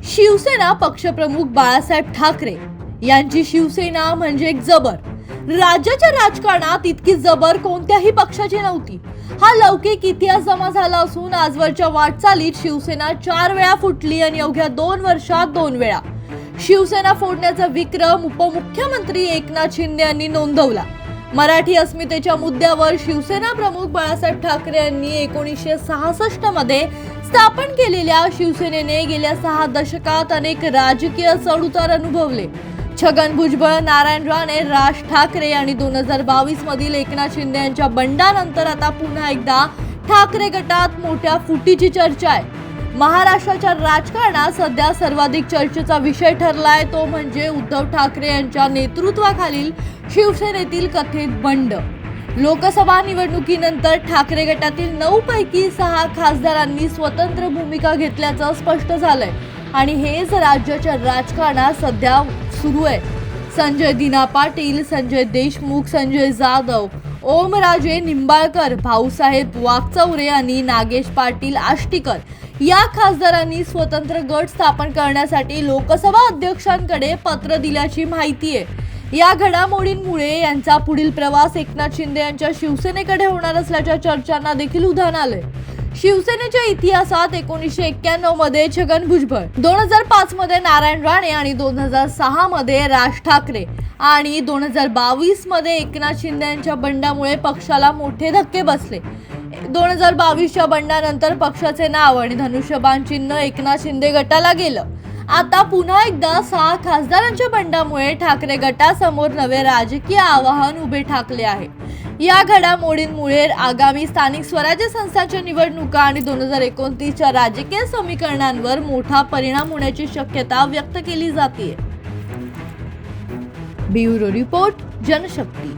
शिवसेना पक्षप्रमुख बाळासाहेब ठाकरे यांची शिवसेना म्हणजे एक जबर. राज्याच्या राजकारणात इतकी जबर कोणत्याही पक्षाची नव्हती. हा लौकिक इतिहास जमा झाला असून आजवरच्या वाटचालीत शिवसेना 4 वेळा फुटली आणि अवघ्या 2 वर्षात 2 वेळा शिवसेना फोडण्याचा विक्रम उपमुख्यमंत्री एकनाथ शिंदे यांनी नोंदवला. मराठी अस्मितेच्या मुद्द्यावर शिवसेना प्रमुख बाळासाहेब ठाकरे यांनी 1966 मध्ये स्थापन केलेल्या शिवसेनेने गेल्या 6 दशकात अनेक राजकीय चढउतार अनुभवले. छगन भुजबळ, नारायण राणे, राज ठाकरे आणि 2022 मधील एकनाथ शिंदे यांच्या बंडानंतर आता पुन्हा एकदा ठाकरे गटात मोठ्या फुटीची चर्चा आहे. महाराष्ट्राच्या राजकारणात सध्या सर्वाधिक चर्चेचा विषय ठरलाय तो म्हणजे उद्धव ठाकरे यांच्या नेतृत्वाखालील शिवसेनेतील कथित बंड. लोकसभा निवडणुकीनंतर ठाकरे गटातील 9 पैकी 6 खासदारांनी स्वतंत्र भूमिका घेतल्याचं स्पष्ट झालंय आणि हेच राज्याच्या राजकारणात सध्या सुरू आहे. संजय दिना पाटील, संजय देशमुख, संजय जाधव, ओमराजे निंबाळकर, भाऊसाहेब वाकचौरे आणि नागेश पाटील आष्टीकर या खासदारांनी स्वतंत्र गट स्थापन करण्यासाठी लोकसभा अध्यक्षांकडे पत्र दिल्याची माहिती आहे. या घडामोडींमुळे यांचा पुढील प्रवास एकनाथ शिंदे यांच्या शिवसेनेकडे होणार असल्याच्या चर्चांना देखील उधाण आलंय. शिवसेनेच्या इतिहासात 1991 मध्ये छगन भुजबळ, 2005 मध्ये नारायण राणे आणि 2006 मध्ये राज ठाकरे आणि 2022 मध्ये एकनाथ शिंदे यांच्या बंडामुळे पक्षाला मोठे धक्के बसले. 2022च्या बंडानंतर पक्षाचे नाव आणि धनुष्यबाण चिन्ह एकनाथ शिंदे गटाला गेलं. आता पुन्हा एकदा 6 खासदारांच्या बंडामुळे ठाकरे गटासमोर नवे राजकीय आव्हान उभे ठाकले आहे. या घडामोडींमुळे आगामी स्थानिक स्वराज्य संस्थांच्या निवडणुका आणि 2029च्या राजकीय समीकरणांवर मोठा परिणाम होण्याची शक्यता व्यक्त केली जाते. Bureau report, Janshakti.